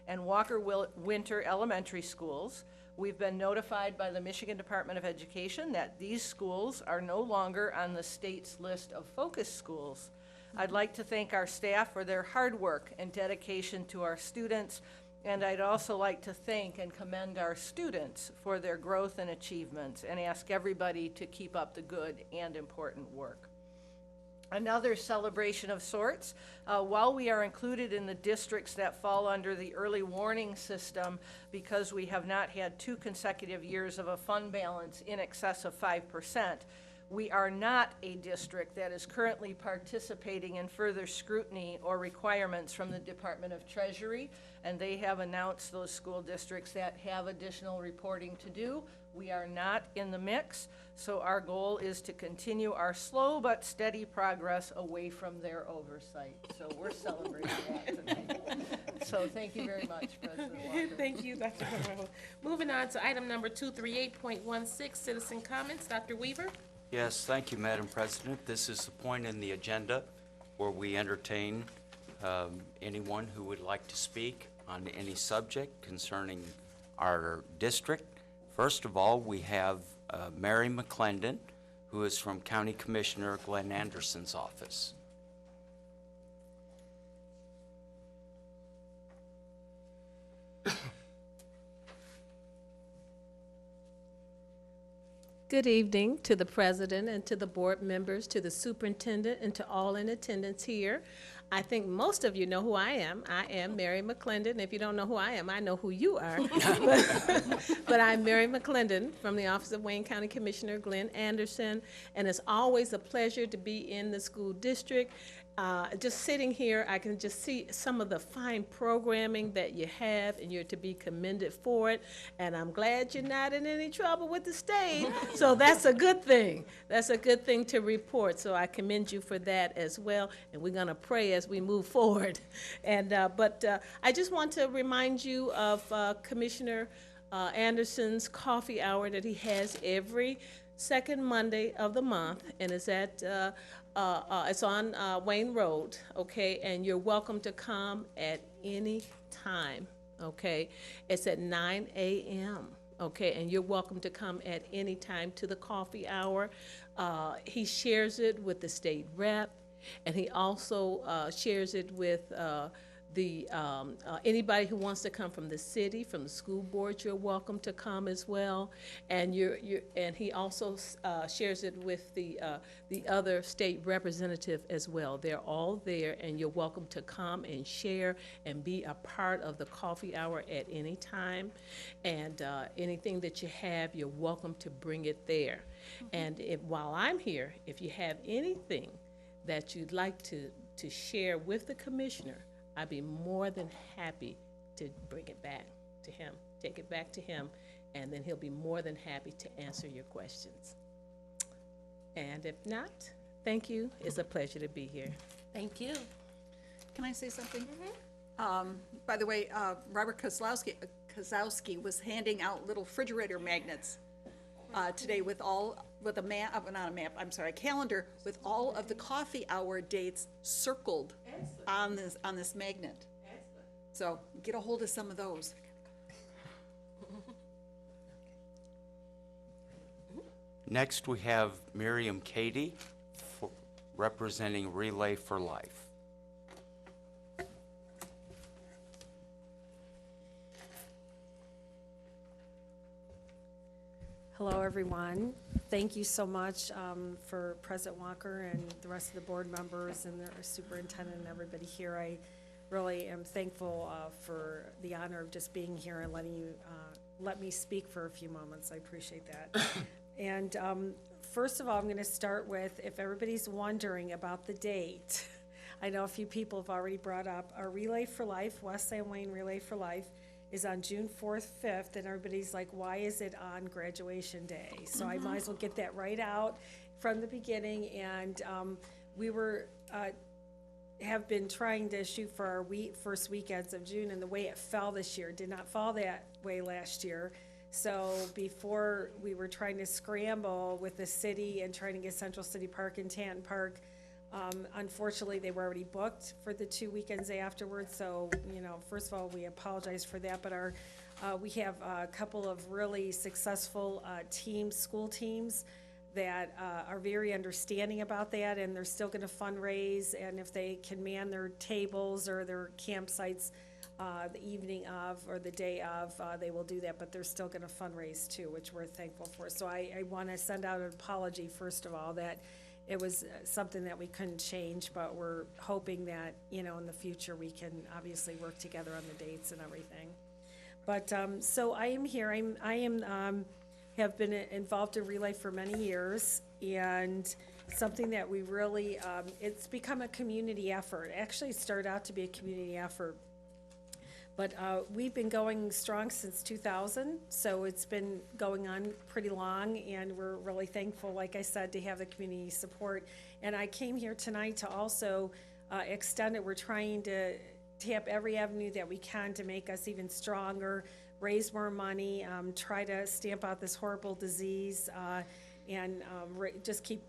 and Walker Winter Elementary Schools. We've been notified by the Michigan Department of Education that these schools are no longer on the state's list of focus schools. I'd like to thank our staff for their hard work and dedication to our students, and I'd also like to thank and commend our students for their growth and achievements, and ask everybody to keep up the good and important work. Another celebration of sorts, while we are included in the districts that fall under the early warning system because we have not had 2 consecutive years of a fund balance in excess of 5%, we are not a district that is currently participating in further scrutiny or requirements from the Department of Treasury, and they have announced those school districts that have additional reporting to do. We are not in the mix, so our goal is to continue our slow but steady progress away from their oversight. So we're celebrating that tonight. So thank you very much, President Walker. Thank you, Dr. Hamala. Moving on to item number 238.16, citizen comments. Dr. Weaver. Yes, thank you, Madam President. This is the point in the agenda where we entertain anyone who would like to speak on any subject concerning our district. First of all, we have Mary McClendon, who is from County Commissioner Glenn Anderson's office. Good evening to the president and to the board members, to the superintendent, and to all in attendance here. I think most of you know who I am. I am Mary McClendon. If you don't know who I am, I know who you are. But I'm Mary McClendon from the Office of Wayne County Commissioner Glenn Anderson, and it's always a pleasure to be in the school district. Just sitting here, I can just see some of the fine programming that you have, and you're to be commended for it. And I'm glad you're not in any trouble with the state. So that's a good thing. That's a good thing to report. So I commend you for that as well. And we're going to pray as we move forward. And but I just want to remind you of Commissioner Anderson's coffee hour that he has every second Monday of the month, and it's at it's on Wayne Road, okay? And you're welcome to come at any time, okay? It's at 9 a.m., okay? And you're welcome to come at any time to the coffee hour. He shares it with the state rep, and he also shares it with anybody who wants to come from the city, from the school board. You're welcome to come as well, and and he also shares it with the other state representative as well. They're all there, and you're welcome to come and share and be a part of the coffee hour at any time. And anything that you have, you're welcome to bring it there. And while I'm here, if you have anything that you'd like to share with the commissioner, I'd be more than happy to bring it back to him, take it back to him, and then he'll be more than happy to answer your questions. And if not, thank you. It's a pleasure to be here. Thank you. Can I say something? By the way, Robert Kozlowski was handing out little refrigerator magnets today with a map, not a map, I'm sorry, a calendar with all of the coffee hour dates circled on this magnet. So get a hold of some of those. Next, we have Miriam Cady representing Relay for Life. Hello, everyone. Thank you so much for President Walker and the rest of the board members and the superintendent and everybody here. I really am thankful for the honor of just being here and let me speak for a few moments. I appreciate that. And first of all, I'm going to start with, if everybody's wondering about the date, I know a few people have already brought up our Relay for Life, West San Wayne Relay for Life, is on June 4th, 5th, and everybody's like, why is it on graduation day? So I might as well get that right out from the beginning. And we have been trying to shoot for our first weekends of June, and the way it fell this year did not fall that way last year. So before, we were trying to scramble with the city and trying to get Central City Park and Tanton Park. Unfortunately, they were already booked for the 2 weekends afterwards. So, first of all, we apologize for that. But we have a couple of really successful school teams that are very understanding about that, and they're still going to fundraise. And if they can man their tables or their campsites the evening of or the day of, they will do that. But they're still going to fundraise too, which we're thankful for. So I want to send out an apology, first of all, that it was something that we couldn't change, but we're hoping that, in the future we can obviously work together on the dates and everything. But so I am here. Have been involved in Relay for many years, and something that we really, it's become a community effort. Actually, it started out to be a community effort. But we've been going strong since 2000, so it's been going on pretty long, and we're really thankful, like I said, to have the community support. And I came here tonight to also extend it. We're trying to tap every avenue that we can to make us even stronger, raise more money, try to stamp out this horrible disease, and just keep,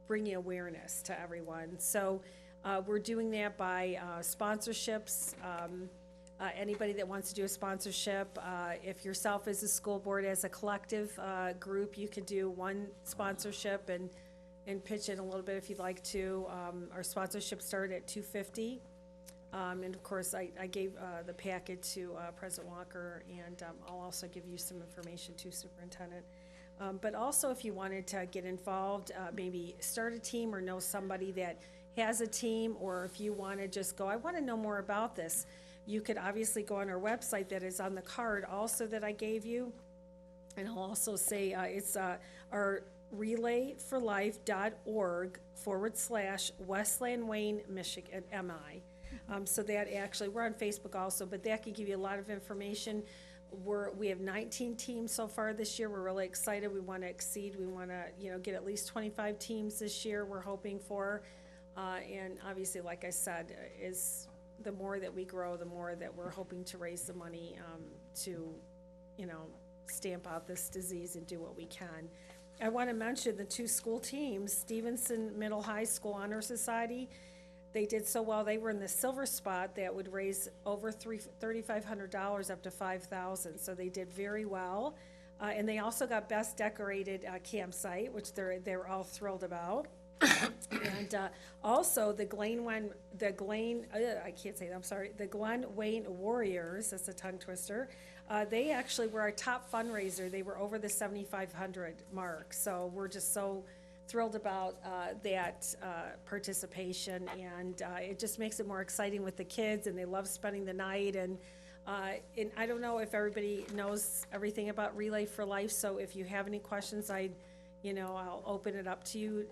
bringing awareness to everyone. So we're doing that by sponsorships. Anybody that wants to do a sponsorship, if yourself as a school board, as a collective group, you could do one sponsorship and pitch in a little bit if you'd like to. Our sponsorship started at $250. And of course, I gave the packet to President Walker, and I'll also give you some information too, Superintendent. But also if you wanted to get involved, maybe start a team or know somebody that has a team, or if you want to just go, I want to know more about this, you could obviously go on our website that is on the card also that I gave you. And I'll also say it's our relayforlife.org/Westland Wayne, Michigan, MI. So that actually, we're on Facebook also, but that can give you a lot of information. We have 19 teams so far this year. We're really excited. We want to exceed. We want to, get at least 25 teams this year. We're hoping for, and obviously, like I said, is the more that we grow, the more that we're hoping to raise the money to, stamp out this disease and do what we can. I want to mention the 2 school teams, Stevenson Middle High School Honor Society. They did so well. They were in the silver spot that would raise over $3,500 up to $5,000. So they did very well. And they also got best decorated campsite, which they're all thrilled about. And also the Glen Wayne Warriors, that's a tongue twister. They actually were our top fundraiser. They were over the 7,500 mark. So we're just so thrilled about that participation, and it just makes it more exciting with the kids, and they love spending the night. And I don't know if everybody knows everything about Relay for Life, so if you have any questions, I'll open it up to you.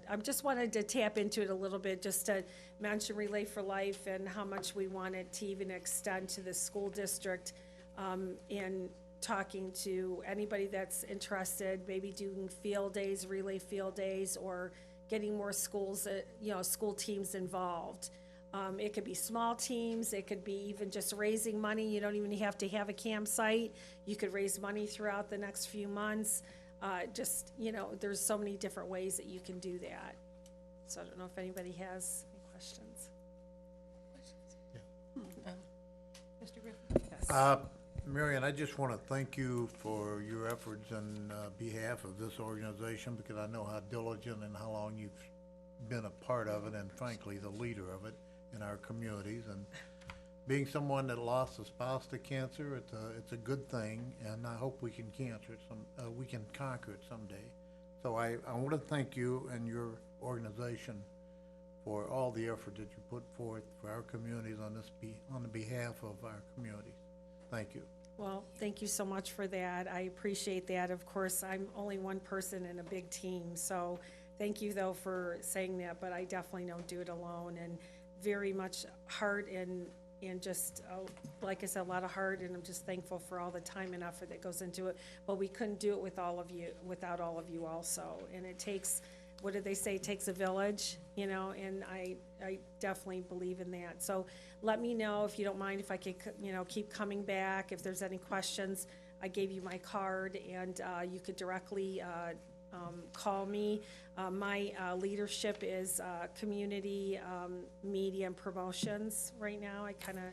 I just wanted to tap into it a little bit, just to mention Relay for Life and how much we want it to even extend to the school district, and talking to anybody that's interested, maybe doing field days, relay field days, or getting more schools, school teams involved. It could be small teams, it could be even just raising money. You don't even have to have a campsite. You could raise money throughout the next few months. There's so many different ways that you can do that. So I don't know if anybody has any questions. Mr. Griffin? Yes. Marion, I just want to thank you for your efforts on behalf of this organization, because I know how diligent and how long you've been a part of it, and frankly, the leader of it in our communities. And being someone that lost a spouse to cancer, it's a good thing, and I hope we can conquer it someday. So I want to thank you and your organization for all the effort that you put forth for our communities on the behalf of our communities. Thank you. Well, thank you so much for that. I appreciate that. Of course, I'm only one person in a big team, so thank you, though, for saying that, but I definitely don't do it alone, and very much heart and just, like I said, a lot of heart, and I'm just thankful for all the time and effort that goes into it, but we couldn't do it without all of you also, and it takes, what did they say, it takes a village, and I definitely believe in that. So let me know if you don't mind, if I could, keep coming back. If there's any questions, I gave you my card, and you could directly call me. My leadership is community media and promotions right now. I kind of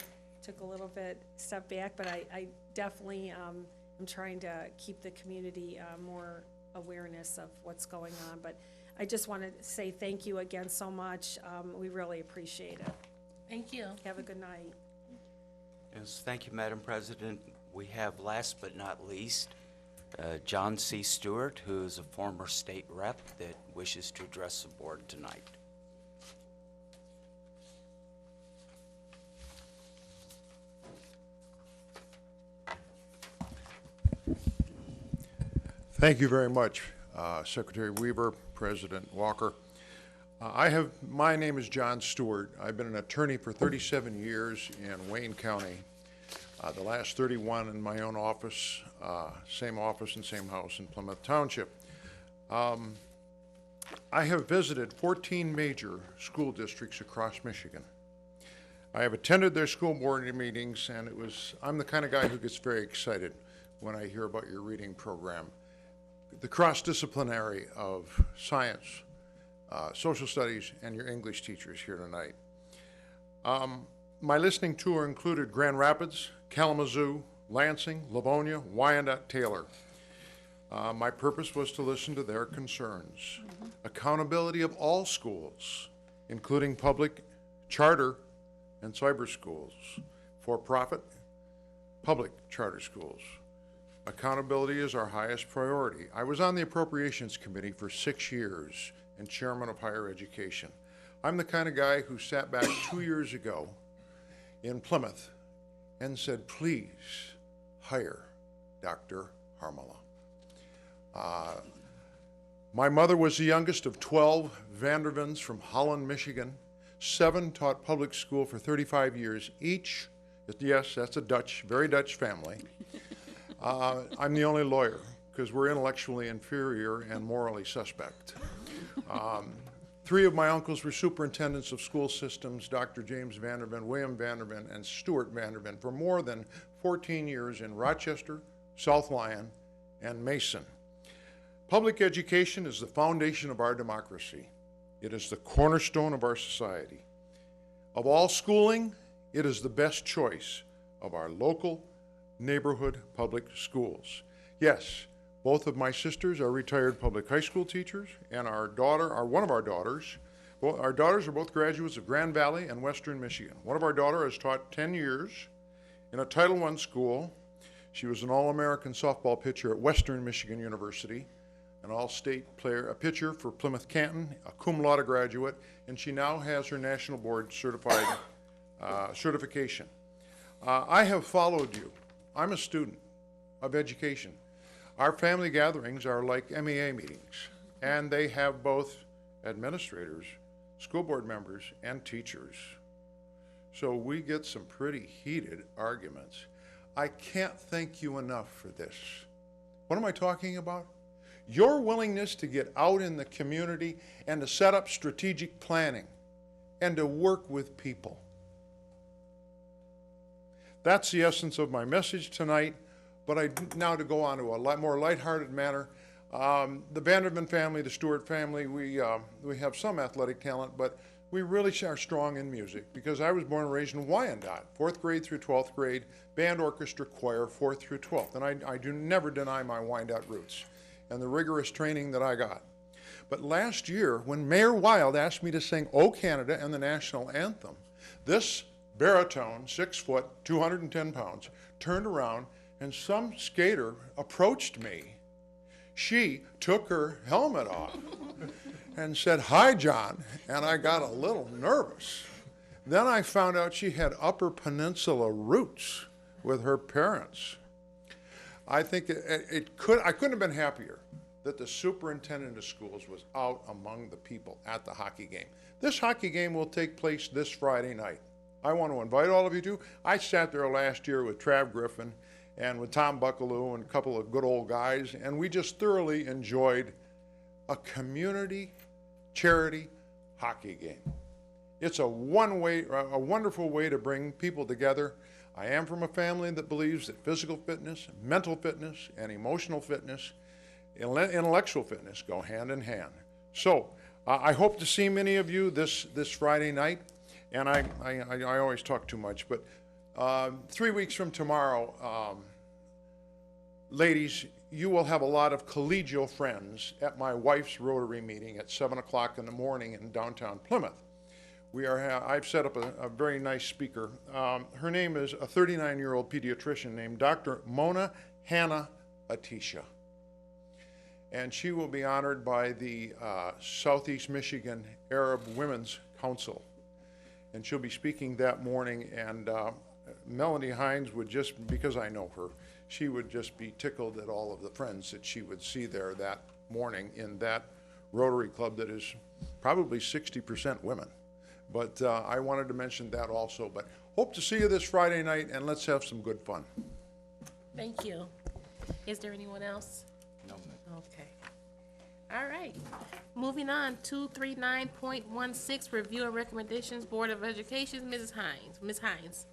took a little bit step back, but I definitely am trying to keep the community more awareness of what's going on. But I just want to say thank you again so much. We really appreciate it. Thank you. Have a good night. Yes, thank you, Madam President. We have, last but not least, John C. Stewart, who is a former state rep that wishes to address the board tonight. Thank you very much, Secretary Weaver, President Walker. My name is John Stewart. I've been an attorney for 37 years in Wayne County. The last 31 in my own office, same office and same house in Plymouth Township. I have visited 14 major school districts across Michigan. I have attended their school board meetings, and I'm the kind of guy who gets very excited when I hear about your reading program. The cross-disciplinary of science, social studies, and your English teachers here tonight. My listening tour included Grand Rapids, Kalamazoo, Lansing, Livonia, Wyandotte, Taylor. My purpose was to listen to their concerns. Accountability of all schools, including public, charter, and cyber schools, for-profit, public charter schools, Accountability is our highest priority. I was on the Appropriations Committee for 6 years and chairman of higher education. I'm the kind of guy who sat back 2 years ago in Plymouth and said, please hire Dr. Harmala. My mother was the youngest of 12 Vandervins from Holland, Michigan. 7 taught public school for 35 years each. Yes, that's a Dutch, very Dutch family. I'm the only lawyer because we're intellectually inferior and morally suspect. 3 of my uncles were superintendents of school systems, Dr. James Vanderven, William Vanderven, and Stuart Vanderven, for more than 14 years in Rochester, South Lyon, and Mason. Public education is the foundation of our democracy. It is the cornerstone of our society. Of all schooling, it is the best choice of our local neighborhood public schools. Yes, both of my sisters are retired public high school teachers, and one of our daughters are both graduates of Grand Valley and Western Michigan. One of our daughters has taught 10 years in a Title I school. She was an All-American softball pitcher at Western Michigan University, an all-state player, a pitcher for Plymouth Canton, a cum laude graduate, and she now has her national board certified certification. I have followed you. I'm a student of education. Our family gatherings are like MEA meetings, and they have both administrators, school board members, and teachers. So we get some pretty heated arguments. I can't thank you enough for this. What am I talking about? Your willingness to get out in the community and to set up strategic planning and to work with people. That's the essence of my message tonight, but now to go on to a lot more lighthearted manner. The Vanderven family, the Stewart family, we have some athletic talent, but we really are strong in music because I was born and raised in Wyandotte, 4th grade through 12th grade, band, orchestra, choir, 4th through 12th. And I do never deny my Wyandotte roots and the rigorous training that I got. But last year, when Mayor Wild asked me to sing "O Canada" and the national anthem, this baritone, 6 foot, 210 pounds, turned around and some skater approached me. She took her helmet off and said, "Hi, John," and I got a little nervous. Then I found out she had Upper Peninsula roots with her parents. I think I couldn't have been happier that the superintendent of schools was out among the people at the hockey game. This hockey game will take place this Friday night. I want to invite all of you to. I sat there last year with Trav Griffin and with Tom Buckaloo and a couple of good old guys, and we just thoroughly enjoyed a community charity hockey game. It's a wonderful way to bring people together. I am from a family that believes that physical fitness, mental fitness, and emotional fitness, intellectual fitness go hand in hand. So I hope to see many of you this Friday night. And I always talk too much, but 3 weeks from tomorrow, ladies, you will have a lot of collegial friends at my wife's Rotary meeting at 7 o'clock in the morning in downtown Plymouth. I've set up a very nice speaker. Her name is a 39-year-old pediatrician named Dr. Mona Hannah Atisha. And she will be honored by the Southeast Michigan Arab Women's Council. And she'll be speaking that morning, and Melanie Hines would just, because I know her, she would just be tickled at all of the friends that she would see there that morning in that Rotary Club that is probably 60% women. But I wanted to mention that also. But hope to see you this Friday night, and let's have some good fun. Thank you. Is there anyone else? No. Okay. All right. Moving on, 239.16, review and recommendations, Board of Education, Mrs. Hines. Ms. Hines.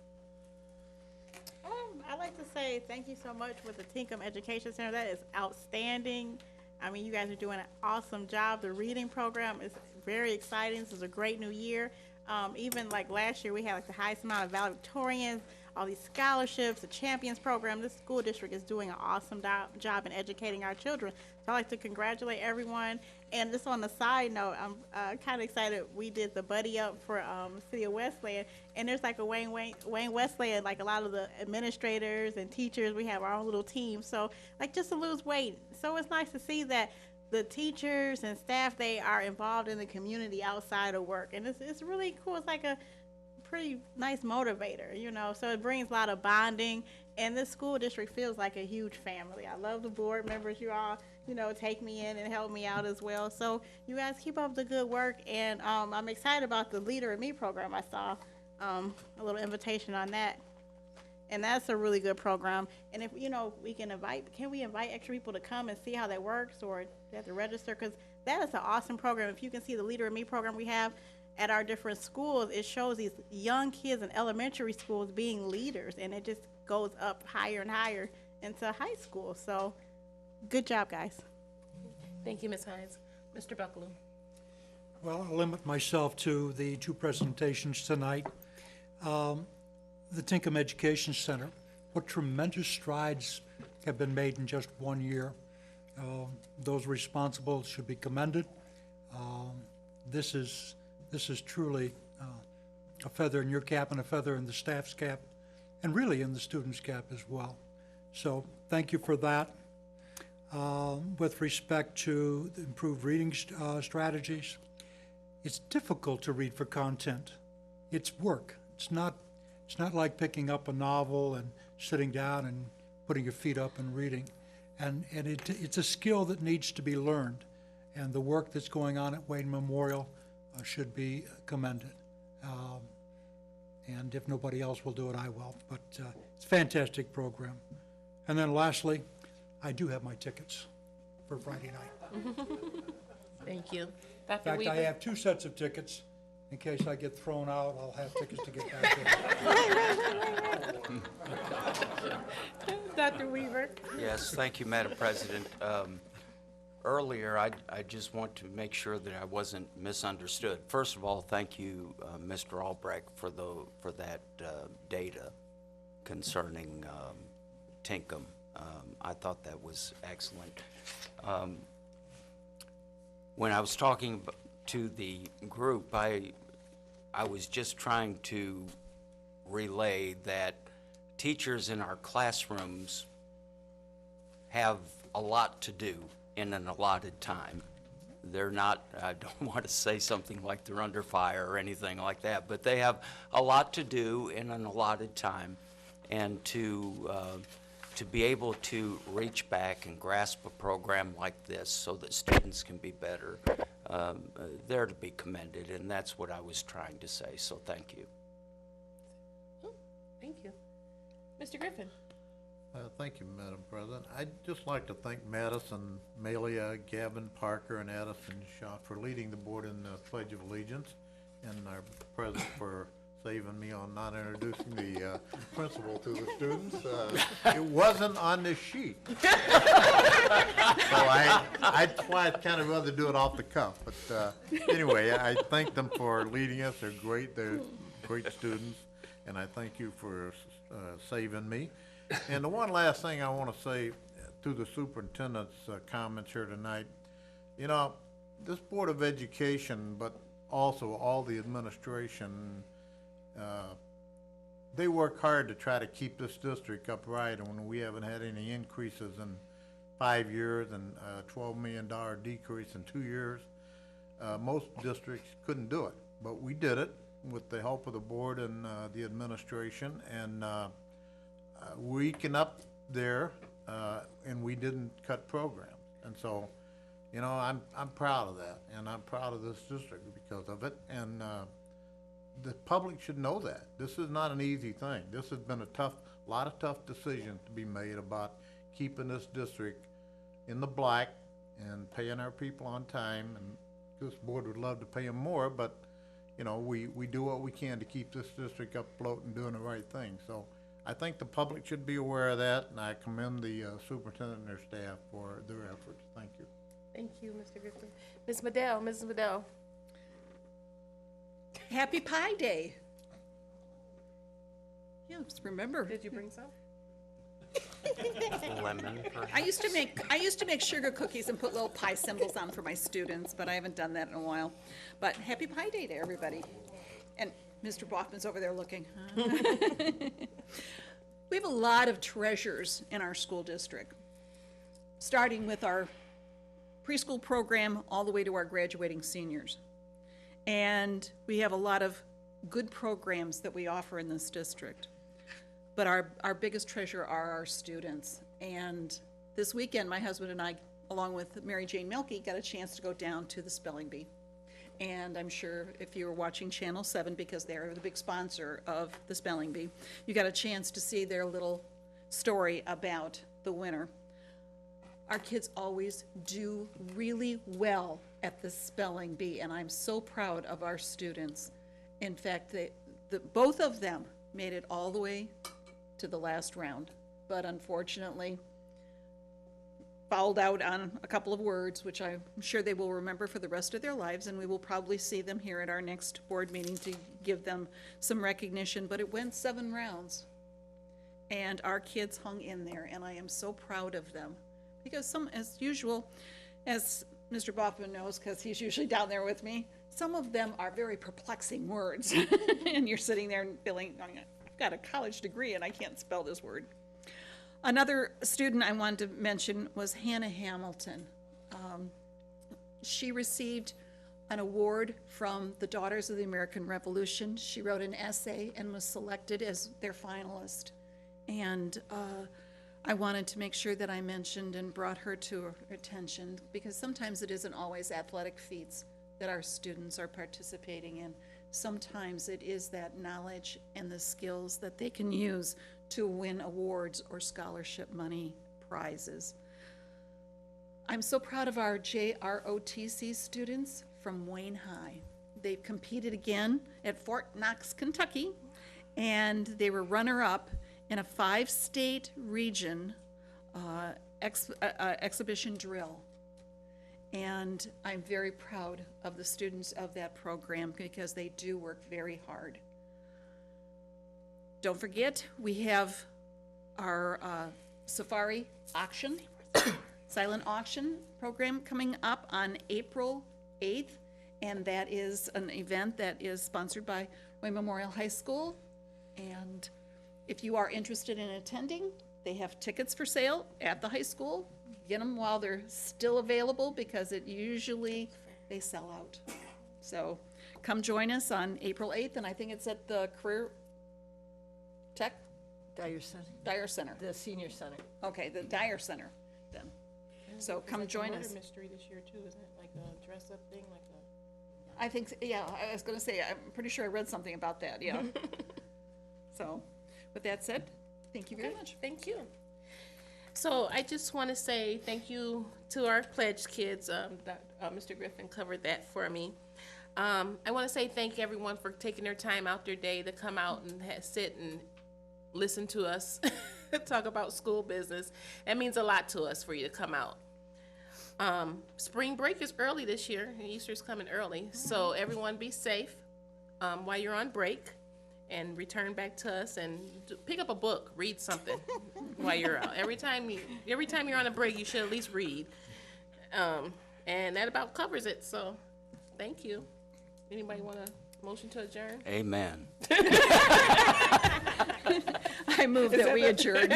I'd like to say thank you so much with the Tinkham Education Center. That is outstanding. I mean, you guys are doing an awesome job. The reading program is very exciting. This is a great new year. Even like last year, we had like the highest amount of valedictorians, all these scholarships, the Champions program. This school district is doing an awesome job in educating our children. So I'd like to congratulate everyone And just on the side note, I'm kind of excited. We did the Buddy Up for City of Westland, and there's like a Wayne Westland, like a lot of the administrators and teachers, we have our own little team. So like just to lose weight. So it's nice to see that the teachers and staff, they are involved in the community outside of work, and it's really cool. It's like a pretty nice motivator, you know. So it brings a lot of bonding, and this school district feels like a huge family. I love the board members. You all, you know, take me in and help me out as well. So you guys keep up the good work, and I'm excited about the Leader in Me program. I saw a little invitation on that, and that's a really good program. And if, you know, can we invite extra people to come and see how that works, or they have to register? Because that is an awesome program. If you can see the Leader in Me program we have at our different schools, it shows these young kids in elementary schools being leaders, and it just goes up higher and higher into high school. So good job, guys. Thank you, Ms. Hines. Mr. Buckaloo. Well, I'll limit myself to the two presentations tonight. The Tinkham Education Center, what tremendous strides have been made in just 1 year. Those responsible should be commended. This is truly a feather in your cap and a feather in the staff's cap, and really in the students' cap as well. So thank you for that. With respect to the improved reading strategies, it's difficult to read for content. It's work. It's not like picking up a novel and sitting down and putting your feet up and reading. And it's a skill that needs to be learned. And the work that's going on at Wayne Memorial should be commended. And if nobody else will do it, I will. But it's a fantastic program. And then lastly, I do have my tickets for Friday night. Thank you. In Dr. fact, Weaver? I have 2 sets of tickets. In case I get thrown out, I'll have tickets to get back in. Dr. Weaver. Yes, thank you, Madam President. Earlier, I just want to make sure that I wasn't misunderstood. First of all, thank you, Mr. Albrecht, for that data concerning Tinkham. I thought that was excellent. When I was talking to the group, I was just trying to relay that teachers in our classrooms have a lot to do in an allotted time. They're not, I don't want to say something like they're under fire or anything like that, but they have a lot to do in an allotted time. And to be able to reach back and grasp a program like this so that students can be better, they're to be commended, and that's what I was trying to say, so thank you. Thank you. Mr. Griffin. Thank you, Madam President. I'd just like to thank Madison, Malia, Gavin, Parker, and Addison Shaw for leading the board in the Pledge of Allegiance, and our president for saving me on not introducing the principal to the students. It wasn't on the sheet. So I'd kind of rather do it off the cuff. But anyway, I thank them for leading us. They're great students, and I thank you for saving me. And the one last thing I want to say to the superintendent's comments here tonight, you know, this Board of Education, but also all the administration, they work hard to try to keep this district upright, and when we haven't had any increases in 5 years and a $12 million decrease in 2 years, most districts couldn't do it. But we did it with the help of the board and the administration, and we can up there, and we didn't cut programs. And so, you know, I'm proud of that, and I'm proud of this district because of it. And the public should know that this is not an easy thing. This has been a lot of tough decisions to be made about keeping this district in the black and paying our people on time. And this board would love to pay them more, but you know, we do what we can to keep this district afloat and doing the right thing. So I think the public should be aware of that, and I commend the superintendent and their staff for their efforts. Thank you. Thank you, Mr. Griffin. Ms. Madell, Mrs. Madell. Happy Pie Day. Yeah, just remember. Did you bring some? Lemon, I used to make sugar cookies and put little pie symbols on for my students, but I haven't done that in a while. But happy Pie Day to everybody. And Mr. Baughman's over there looking. We have a lot of treasures in our school district, starting with our preschool program all the way to our graduating seniors. And we have a lot of good programs that we offer in this district. But our biggest treasure are our students. And this weekend, my husband and I, along with Mary Jane Mielke, got a chance to go down to the Spelling Bee. And I'm sure if you were watching Channel 7, because they're the big sponsor of the Spelling Bee, you got a chance to see their little story about the winner. Our kids always do really well at the Spelling Bee, and I'm so proud of our students. In fact, both of them made it all the way to the last round, but unfortunately fouled out on a couple of words, which I'm sure they will remember for the rest of their lives, and we will probably see them here at our next board meeting to give them some recognition. But it went 7 rounds, and our kids hung in there, and I am so proud of them. Because as usual, as Mr. Baughman knows, because he's usually down there with me, some of them are very perplexing words. And you're sitting there and feeling, I've got a college degree and I can't spell this word. Another student I wanted to mention was Hannah Hamilton. She received an award from the Daughters of the American Revolution. She wrote an essay and was selected as their finalist. And I wanted to make sure that I mentioned and brought her to our attention, because sometimes it isn't always athletic feats that our students are participating in. Sometimes it is that knowledge and the skills that they can use to win awards or scholarship money prizes. I'm so proud of our JROTC students from Wayne High. They've competed again at Fort Knox, Kentucky, and they were runner-up in a 5-state region exhibition drill. And I'm very proud of the students of that program because they do work very hard. Don't forget, we have our safari auction, silent auction program coming up on April 8th, and that is an event that is sponsored by Wayne Memorial High School. And if you are interested in attending, they have tickets for sale at the high school. Get them while they're still available, because they sell out. So come join us on April 8th, and I think it's at the Career Tech? Dyer Center. Dyer Center. The Senior Center. Okay, the Dyer Center then. So come join us. Murder mystery this year too, isn't it? Like a dress-up thing, like a... I think, yeah, I was gonna say, I'm pretty sure I read something about that, yeah. So, with that said, thank you very much. Thank you. So I just want to say thank you to our pledge kids. Mr. Griffin covered that for me. I want to say thank everyone for taking their time out their day to come out and sit and listen to us talk about school business. That means a lot to us for you to come out. Spring break is early this year, and Easter's coming early. So everyone be safe while you're on break, and return back to us and pick up a book, read something while you're out. Every time you're on a break, you should at least read. And that about covers it. So thank you. Anybody want a motion to adjourn? Amen. I move that we adjourn.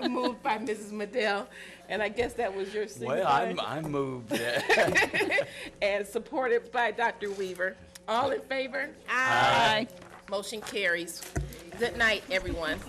Moved by Mrs. Madell, and I guess that was your signature. Well, I moved that. And supported by Dr. Weaver. All in favor? Aye. Motion carries. Good night, everyone.